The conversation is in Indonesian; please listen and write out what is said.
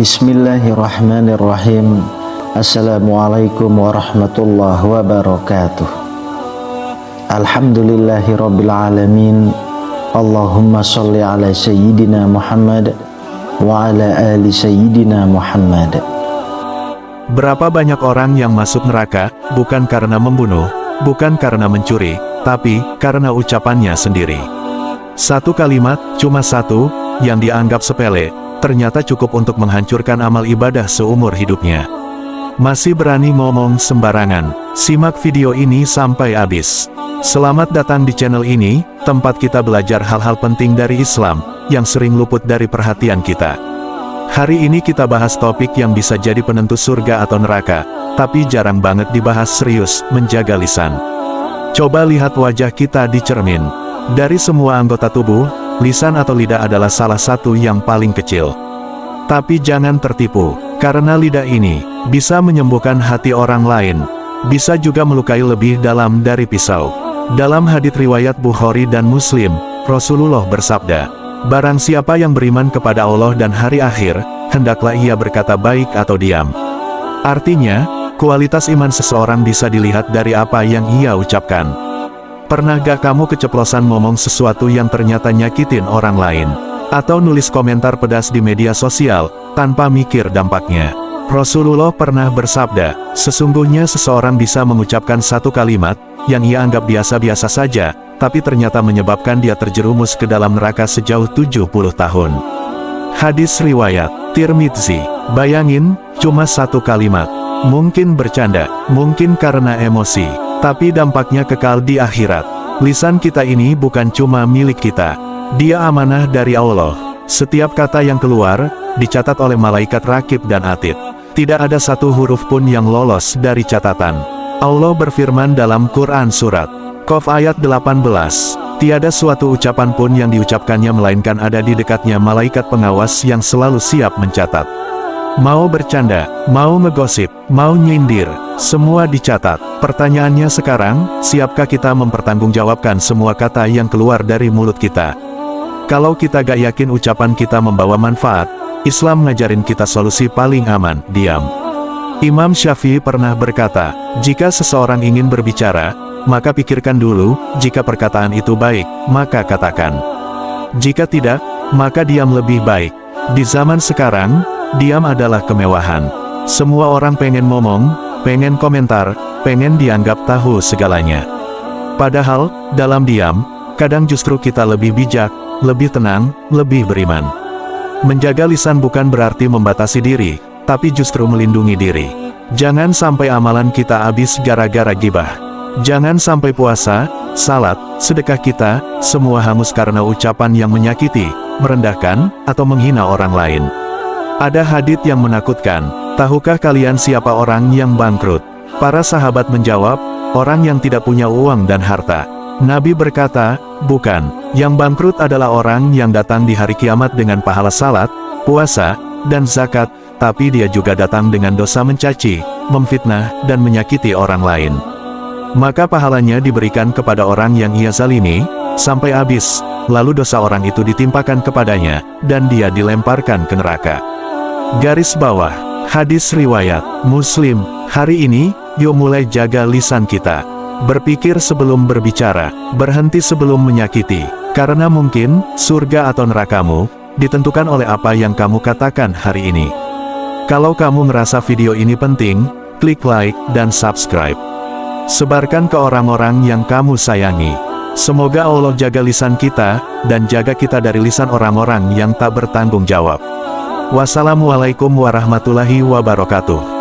Bismillahirrahmanirrahim. Assalamualaikum warahmatullahi wabarakatuh. Alhamdulillahirabbil alamin. Allahumma sholli ala sayyidina Muhammad wa ala ali sayyidina Muhammad. Berapa banyak orang yang masuk neraka, bukan karena membunuh, bukan karena mencuri, tapi karena ucapannya sendiri. Satu kalimat, cuma satu, yang dianggap sepele, ternyata cukup untuk menghancurkan amal ibadah seumur hidupnya. Masih berani ngomong sembarangan? Simak video ini sampai habis. Selamat datang di channel ini, tempat kita belajar hal-hal penting dari Islam, yang sering luput dari perhatian kita. Hari ini kita bahas topik yang bisa jadi penentu surga atau neraka, tapi jarang banget dibahas serius, menjaga lisan. Coba lihat wajah kita di cermin. Dari semua anggota tubuh, lisan atau lidah adalah salah satu yang paling kecil. Tapi jangan tertipu, karena lidah ini bisa menyembuhkan hati orang lain, bisa juga melukai lebih dalam dari pisau. Dalam hadits riwayat Bukhari dan Muslim, Rasulullah bersabda, "Barang siapa yang beriman kepada Allah dan hari akhir, hendaklah ia berkata baik atau diam." Artinya, kualitas iman seseorang bisa dilihat dari apa yang ia ucapkan. Pernah gak kamu keceplosan ngomong sesuatu yang ternyata nyakitin orang lain? Atau nulis komentar pedas di media sosial, tanpa mikir dampaknya? Rasulullah pernah bersabda, sesungguhnya seseorang bisa mengucapkan satu kalimat, yang ia anggap biasa-biasa saja, tapi ternyata menyebabkan dia terjerumus ke dalam neraka sejauh 70 tahun. Hadis riwayat Tirmidzi. Bayangin, cuma satu kalimat. Mungkin bercanda, mungkin karena emosi, tapi dampaknya kekal di akhirat. Lisan kita ini bukan cuma milik kita. Dia amanah dari Allah. Setiap kata yang keluar, dicatat oleh malaikat rakib dan atid. Tidak ada satu huruf pun yang lolos dari catatan. Allah berfirman dalam Quran Surat Qaf ayat 18, "Tiada suatu ucapan pun yang diucapkannya melainkan ada di dekatnya malaikat pengawas yang selalu siap mencatat." Mau bercanda, mau ngegosip, mau nyindir, semua dicatat. Pertanyaannya sekarang, siapkah kita mempertanggungjawabkan semua kata yang keluar dari mulut kita? Kalau kita gak yakin ucapan kita membawa manfaat, Islam ngajarin kita solusi paling aman, diam. Imam Syafi'i pernah berkata, jika seseorang ingin berbicara, maka pikirkan dulu, jika perkataan itu baik, maka katakan. Jika tidak, maka diam lebih baik. Di zaman sekarang, diam adalah kemewahan. Semua orang pengen ngomong, pengen komentar, pengen dianggap tahu segalanya. Padahal, dalam diam, kadang justru kita lebih bijak, lebih tenang, lebih beriman. Menjaga lisan bukan berarti membatasi diri, tapi justru melindungi diri. Jangan sampai amalan kita habis gara-gara gibah. Jangan sampai puasa, salat, sedekah kita, semua hangus karena ucapan yang menyakiti, merendahkan, atau menghina orang lain. Ada hadits yang menakutkan, tahukah kalian siapa orang yang bangkrut? Para sahabat menjawab, orang yang tidak punya uang dan harta. Nabi berkata, bukan, yang bangkrut adalah orang yang datang di hari kiamat dengan pahala salat, puasa, dan zakat, tapi dia juga datang dengan dosa mencaci, memfitnah, dan menyakiti orang lain. Maka pahalanya diberikan kepada orang yang ia zalimi, sampai habis, lalu dosa orang itu ditimpakan kepadanya, dan dia dilemparkan ke neraka. Garis bawah, hadis riwayat Muslim. Hari ini, yuk mulai jaga lisan kita. Berpikir sebelum berbicara, berhenti sebelum menyakiti, karena mungkin, surga atau nerakamu, ditentukan oleh apa yang kamu katakan hari ini. Kalau kamu ngerasa video ini penting, klik like dan subscribe. Sebarkan ke orang-orang yang kamu sayangi. Semoga Allah jaga lisan kita, dan jaga kita dari lisan orang-orang yang tak bertanggung jawab. Wassalamualaikum warahmatullahi wabarakatuh.